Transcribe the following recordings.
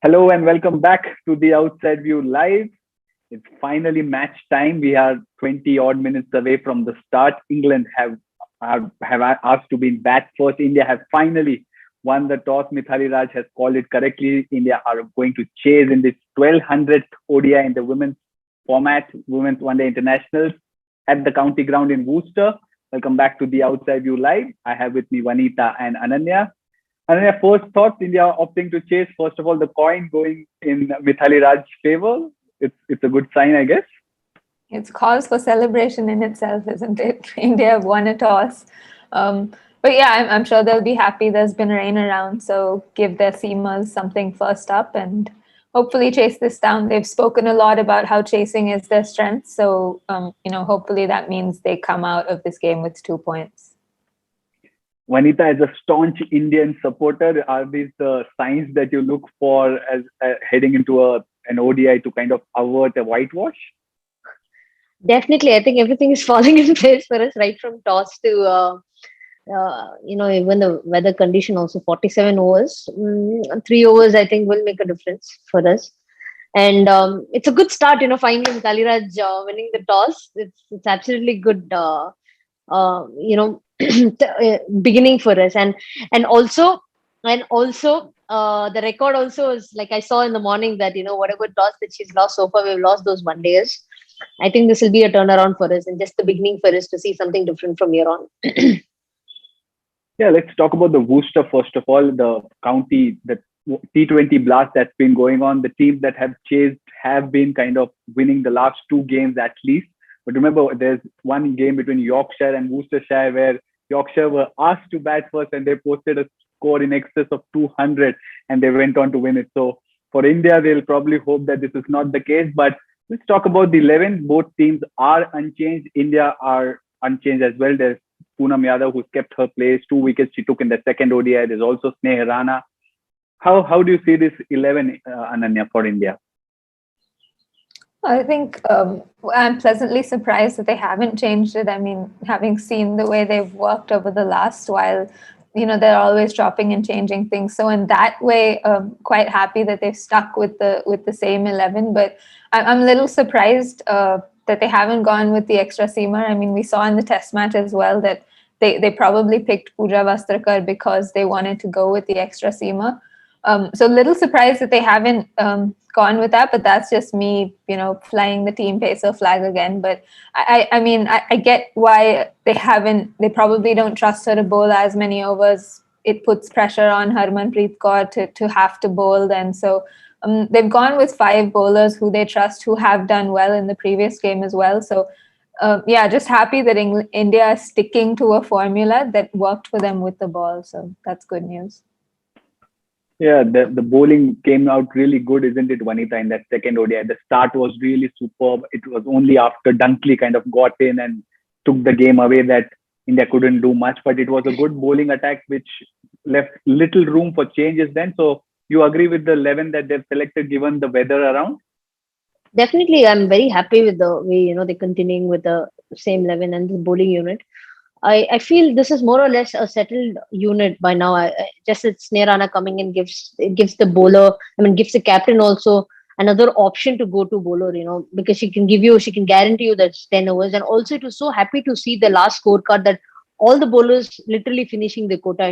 Hello and welcome back to the Outside View Live. It's finally match time. We are 20 odd minutes away from the start. England have asked to be in bat first. India has finally won the toss. Mithali Raj has called it correctly. India are going to chase in this 1200th ODI in the women's format, Women's One Day Internationals at the county ground in Worcester. Welcome back to the Outside View Live. I have with me Vanitha and Ananya. Ananya, first thoughts, India opting to chase, first of all, the coin going in Mithali Raj's favor. It's a good sign, I guess. It's cause for celebration in itself, isn't it? India have won a toss. But yeah, I'm sure they'll be happy. There's been rain around, so give their seamers something first up and hopefully chase this down. They've spoken a lot about how chasing is their strength. So, hopefully that means they come out of this game with 2 points. Vanitha, as a staunch Indian supporter, are these the signs that you look for as heading into an ODI to kind of avert a whitewash? Definitely, I think everything is falling in place for us, right from toss to even the weather condition. Also, 47 overs, 3 overs, I think, will make a difference for us. And it's a good start. Finally, with Aliraj winning the toss, it's absolutely good. Beginning for us, and also the record also is like I saw in the morning that whatever toss that she's lost so far, we've lost those one days. I think this will be a turnaround for us and just the beginning for us to see something different from here on. Yeah, let's talk about the Worcester first of all. The county, the T20 blast that's been going on. The teams that have chased have been kind of winning the last two games at least. But remember, there's one game between Yorkshire and Worcestershire where Yorkshire were asked to bat first and they posted a score in excess of 200 and they went on to win it. So for India, they'll probably hope that this is not the case. But let's talk about the 11. Both teams are unchanged. India are unchanged as well. There's Poonam Yadav who's kept her place. 2 wickets she took in the second ODI. There's also Sneha Rana. How do you see this 11, Ananya, for India? I think I'm pleasantly surprised that they haven't changed it. I mean, having seen the way they've worked over the last while, they're always dropping and changing things. So in that way, quite happy that they've stuck with the same 11. But I'm a little surprised that they haven't gone with the extra seamer. I mean, we saw in the test match as well that they probably picked Pooja Vastrakar because they wanted to go with the extra seamer. So a little surprised that they haven't gone with that, but that's just me, flying the team pacer flag again. But I get why they probably don't trust her to bowl as many overs. It puts pressure on Harmanpreet Kaur to have to bowl then. So they've gone with 5 bowlers who they trust, who have done well in the previous game as well. So just happy that India is sticking to a formula that worked for them with the ball. So that's good news. Yeah, the bowling came out really good, isn't it, Vanitha, in that second ODI? The start was really superb. It was only after Dunkley kind of got in and took the game away that India couldn't do much. But it was a good bowling attack, which left little room for changes then. So you agree with the 11 that they've selected given the weather around? Definitely, I'm very happy with the way they're continuing with the same 11 and the bowling unit. I feel this is more or less a settled unit by now. Just it's Sneha Rana coming in gives the bowler, gives the captain also another option to go to bowler, because she can guarantee you that 10 overs. And also it was so happy to see the last scorecard that all the bowlers literally finishing the quota.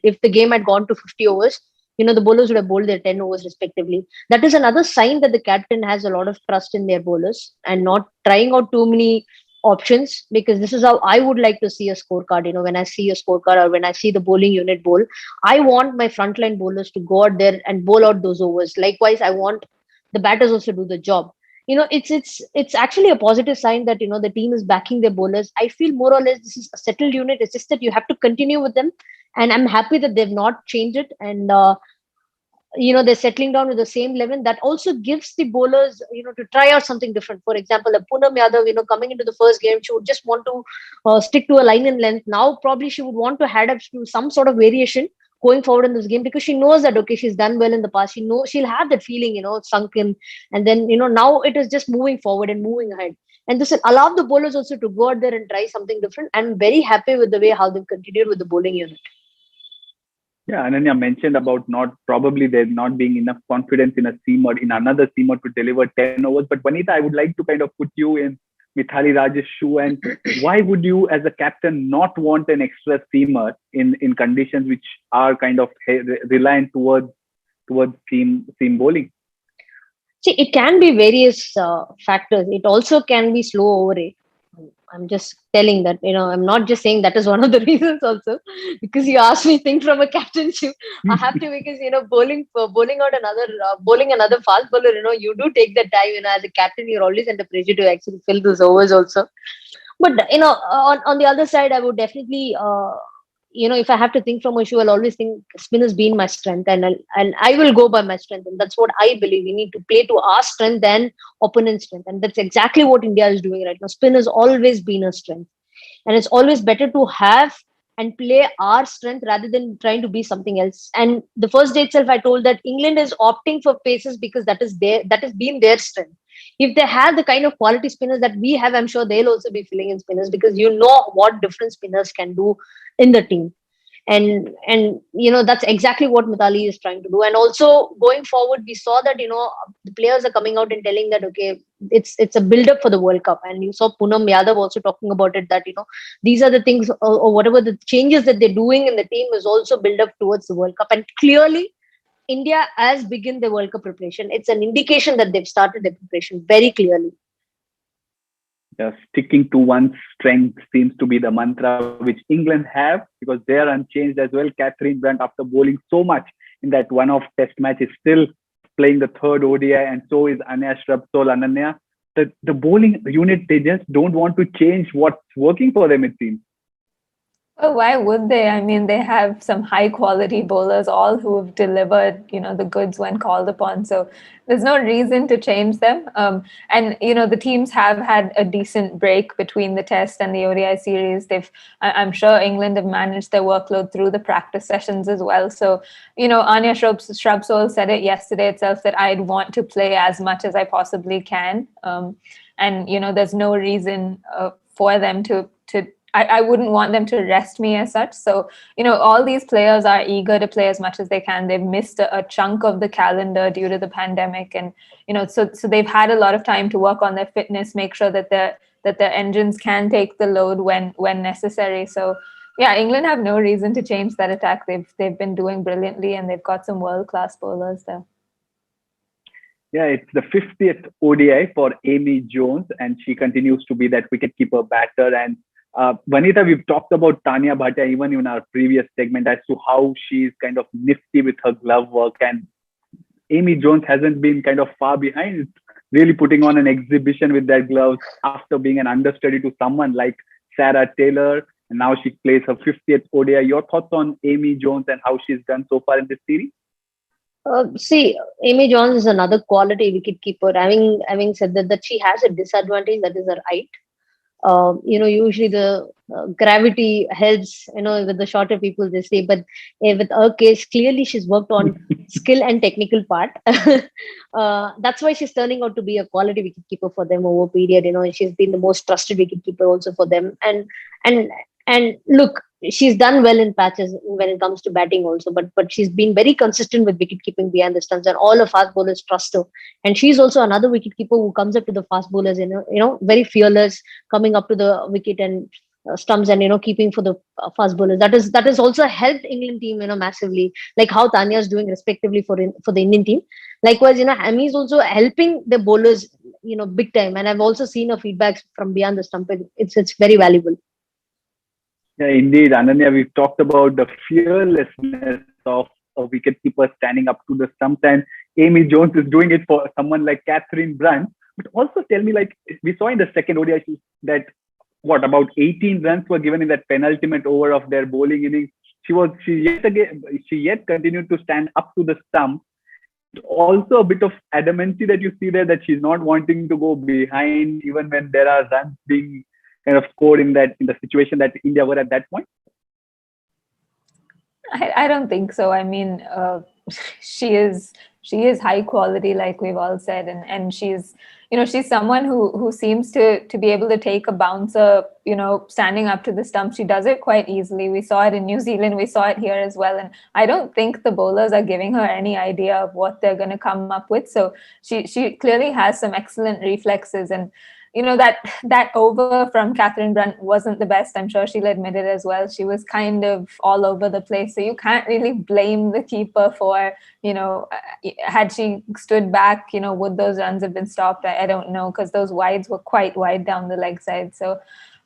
If the game had gone to 50 overs, the bowlers would have bowled their 10 overs respectively. That is another sign that the captain has a lot of trust in their bowlers and not trying out too many options, because this is how I would like to see a scorecard. When I see a scorecard or when I see the bowling unit bowl, I want my frontline bowlers to go out there and bowl out those overs. Likewise, I want the batters also do the job. It's actually a positive sign that the team is backing their bowlers. I feel more or less this is a settled unit. It's just that you have to continue with them, and I'm happy that they've not changed it. And they're settling down with the same 11. That also gives the bowlers, to try out something different. For example, a Poonam Yadav, coming into the first game, she would just want to stick to a line in length. Now, probably she would want to add up to some sort of variation going forward in this game, because she knows that, okay, she's done well in the past. She knows she'll have that feeling, sunk in. And then, now it is just moving forward and moving ahead. And this will allow the bowlers also to go out there and try something different. I'm very happy with the way how they've continued with the bowling unit. Yeah, Ananya mentioned about there not being enough confidence in a seamer, in another seamer to deliver 10 overs. But Vanita, I would like to kind of put you in Mithali Raj's shoe. And why would you, as a captain, not want an extra seamer in conditions which are kind of reliant towards seam bowling? See, it can be various factors. It also can be slow over rate. I'm just telling that, I'm not just saying that is one of the reasons also, because you asked me think from a captainship. I have to, because, bowling another fast bowler, you do take the time, as a captain, you're always under pressure to actually fill those overs also. But, on the other side, I would definitely, if I have to think from a shoe, I'll always think spin has been my strength, and I will go by my strength, and that's what I believe. We need to play to our strength and opponent's strength, and that's exactly what India is doing right now. Spin has always been a strength, and it's always better to have and play our strength rather than trying to be something else. And the first day itself, I told that England is opting for paces because that has been their strength. If they have the kind of quality spinners that we have, I'm sure they'll also be filling in spinners, because what different spinners can do in the team. And that's exactly what Mithali is trying to do. And also going forward, we saw that the players are coming out and telling that, okay, it's a build up for the World Cup. And you saw Poonam Yadav also talking about it, that these are the things, or whatever the changes that they're doing in the team is also build up towards the World Cup. And clearly India has begun the World Cup preparation. It's an indication that they've started the preparation very clearly. Sticking to one's strength seems to be the mantra which England have, because they are unchanged as well. Catherine Brunt, after bowling so much in that one-off test match, is still playing the third ODI, and so is Anya Ananya. The bowling unit, they just don't want to change what's working for them, it seems. Oh, why would they? I mean, they have some high quality bowlers, all who have delivered, the goods when called upon. So there's no reason to change them. And the teams have had a decent break between the test and the ODI series. I'm sure England have managed their workload through the practice sessions as well. So, Anya Shrubsole said it yesterday itself, that I'd want to play as much as I possibly can. And there's no reason for them to I wouldn't want them to rest me as such. So, all these players are eager to play as much as they can. They've missed a chunk of the calendar due to the pandemic. And, so they've had a lot of time to work on their fitness, make sure that their engines can take the load when necessary. So, yeah, England have no reason to change that attack. They've been doing brilliantly, and they've got some world-class bowlers there. Yeah, it's the 50th ODI for Amy Jones, and she continues to be that wicketkeeper batter. And Vanita, we've talked about Tanya Bhatia even in our previous segment as to how she's kind of nifty with her glove work, and Amy Jones hasn't been kind of far behind, really putting on an exhibition with their gloves after being an understudy to someone like Sarah Taylor, and now she plays her 50th ODI. Your thoughts on Amy Jones and how she's done so far in this series? See, Amy Jones is another quality wicketkeeper. Having said that she has a disadvantage, that is her height. Usually the gravity helps, with the shorter people, they say, but with her case, clearly she's worked on skill and technical part. That's why she's turning out to be a quality wicketkeeper for them over period. She's been the most trusted wicketkeeper also for them. And look, she's done well in patches when it comes to batting also, but she's been very consistent with wicket keeping behind the stumps, and all the fast bowlers trust her. And she's also another wicket keeper who comes up to the fast bowlers, very fearless, coming up to the wicket and stumps, and keeping for the fast bowlers. That has also helped England team, massively, like how Tanya is doing respectively for the Indian team. Likewise, Amy is also helping the bowlers, big time. And I've also seen her feedbacks from beyond the stump. It's very valuable. Yeah, indeed, Ananya, we've talked about the fearlessness of a wicketkeeper standing up to the stumps, and Amy Jones is doing it for someone like Catherine Brunt. But also tell me, like we saw in the second ODI that about 18 runs were given in that penultimate over of their bowling innings. She yet continued to stand up to the stump. Also a bit of adamancy that you see there, that she's not wanting to go behind even when there are runs being kind of scored in the situation that India were at that point. I don't think so. I mean, she is high quality, like we've all said, and she's, she's someone who seems to be able to take a bouncer, standing up to the stump. She does it quite easily. We saw it in New Zealand. We saw it here as well. And I don't think the bowlers are giving her any idea of what they're going to come up with. So she clearly has some excellent reflexes. And that over from Catherine Brunt wasn't the best. I'm sure she'll admit it as well. She was kind of all over the place. So you can't really blame the keeper for, had she stood back, would those runs have been stopped? I don't know, because those wides were quite wide down the leg side. So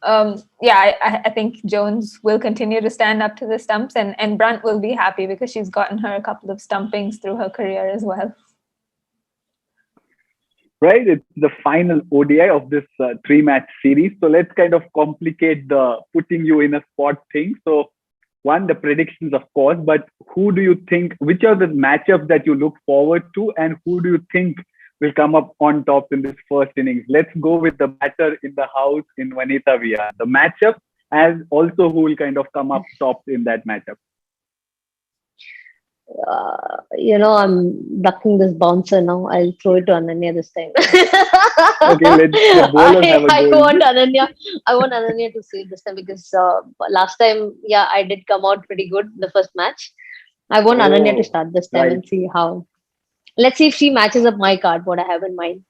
I think Jones will continue to stand up to the stumps, and Brunt will be happy because she's gotten her a couple of stumpings through her career as well. Right, it's the final ODI of this 3-match series. So let's kind of complicate the putting you in a spot thing. So one, the predictions, of course, but who do you think, which are the matchups that you look forward to, and who do you think will come up on top in this first innings? Let's go with the batter in the house in Vanitha VR. The matchup, as also who will kind of come up top in that matchup. I'm ducking this bouncer now. I'll throw it to Ananya this time. Okay, let the bowlers have a I go. want Ananya to save this time because last time, I did come out pretty good in the first match. I want Ananya to start this time and see how. Let's see if she matches up my card, what I have in mind.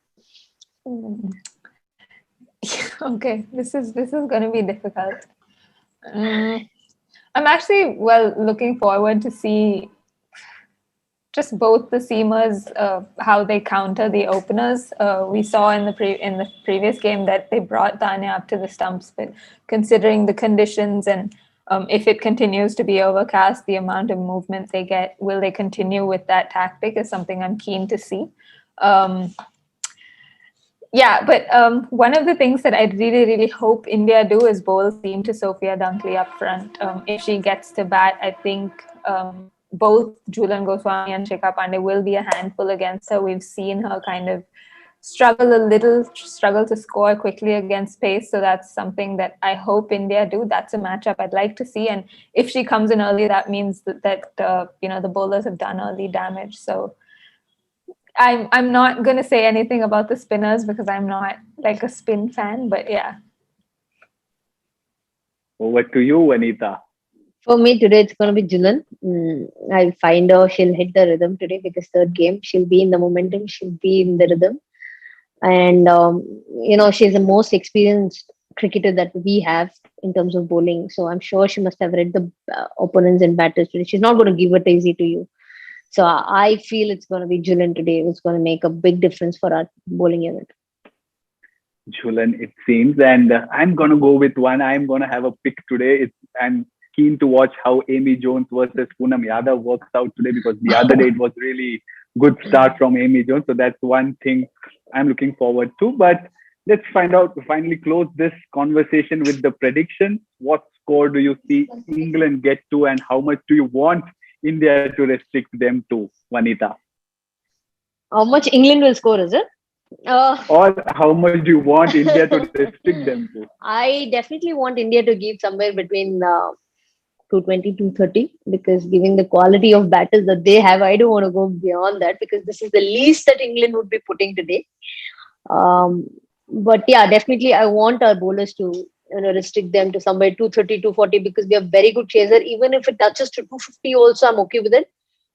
Okay, this is going to be difficult. I'm actually looking forward to see just both the seamers, how they counter the openers. We saw in the previous game that they brought Tanya up to the stumps, but considering the conditions and if it continues to be overcast, the amount of movement they get, will they continue with that tactic is something I'm keen to see. But one of the things that I really, really hope India do is bowl seam to Sophia Dunkley up front. If she gets to bat, I think both Jhulan Goswami and Shikha Pandey will be a handful against her. We've seen her kind of struggle to score quickly against pace. So that's something that I hope India do. That's a matchup I'd like to see. And if she comes in early, that means that the bowlers have done early damage. So I'm not going to say anything about the spinners because I'm not like a spin fan, but yeah. Over to you, Vanitha. For me today, it's going to be Jhulan. I find her, she'll hit the rhythm today because third game, she'll be in the momentum, she'll be in the rhythm. And, she's the most experienced cricketer that we have in terms of bowling. So I'm sure she must have read the opponents and batters today. She's not going to give it easy to you. So I feel it's going to be Jhulan today. It's going to make a big difference for our bowling unit. Jhulan, it seems. And I'm going to go with one. I'm going to have a pick today. I'm keen to watch how Amy Jones versus Poonam Yadav works out today because the other day it was really good start from Amy Jones. So that's one thing I'm looking forward to. But let's finally close this conversation with the prediction. What score do you see England get to, and how much do you want India to restrict them to, Vanitha? How much England will score, is it? Or how much do you want India to restrict them to? I definitely want India to give somewhere between 220, 230 because given the quality of battles that they have, I don't want to go beyond that because this is the least that England would be putting today. But yeah, definitely I want our bowlers to restrict them to somewhere 230, 240 because we have very good chaser. Even if it touches to 250 also, I'm okay with it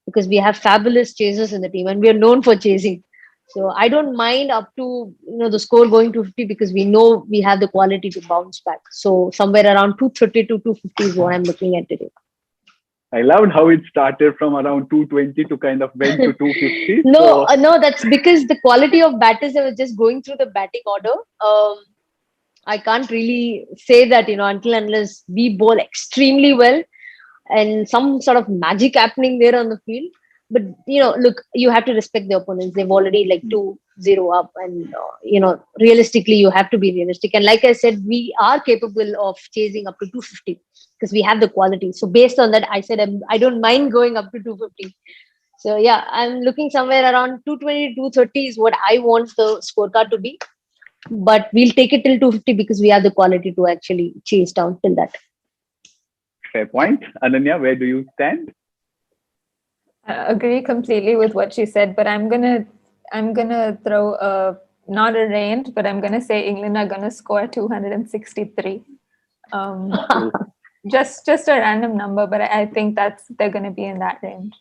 because we have fabulous chasers in the team and we are known for chasing. So I don't mind up to the score going 250 because we know we have the quality to bounce back. So somewhere around 230 to 250 is what I'm looking at today. I loved how it started from around 220 to kind of went to 250. No, that's because the quality of batters that were just going through the batting order. I can't really say that, until unless we bowl extremely well and some sort of magic happening there on the field. But, look, you have to respect the opponents. They've already 2-0 up and, realistically, you have to be realistic. And like I said, we are capable of chasing up to 250 because we have the quality. So based on that, I said, I don't mind going up to 250. So yeah, I'm looking somewhere around 220, 230 is what I want the scorecard to be. But we'll take it till 250 because we have the quality to actually chase down till that. Fair point. Ananya, where do you stand? I agree completely with what she said, but I'm gonna throw not a range, but I'm gonna say England are gonna score 263. Just a random number, but I think they're gonna be in that range.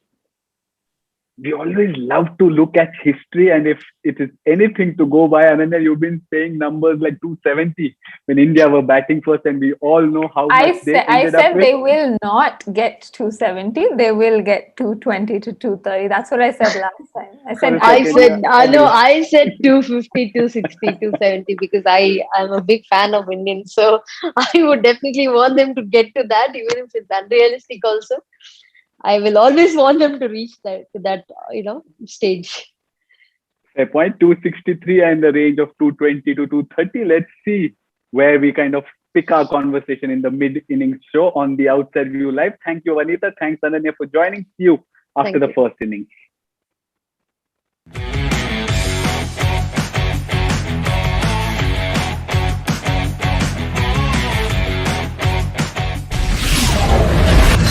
We always love to look at history, and if it is anything to go by, Ananya, you've been saying numbers like 270 when India were batting first, and we all know how much they ended up said with. they will not get 270. They will get 220 to 230. That's what I said last time. I said I said 250, 260, 270 because I am a big fan of Indians. So I would definitely want them to get to that, even if it's unrealistic also. I will always want them to reach that stage. Fair point. 263 and the range of 220 to 230. Let's see where we kind of pick our conversation in the mid-innings show on the Outside View Live. Thank you, Vanitha. Thanks, Ananya, for joining. See you after the first innings.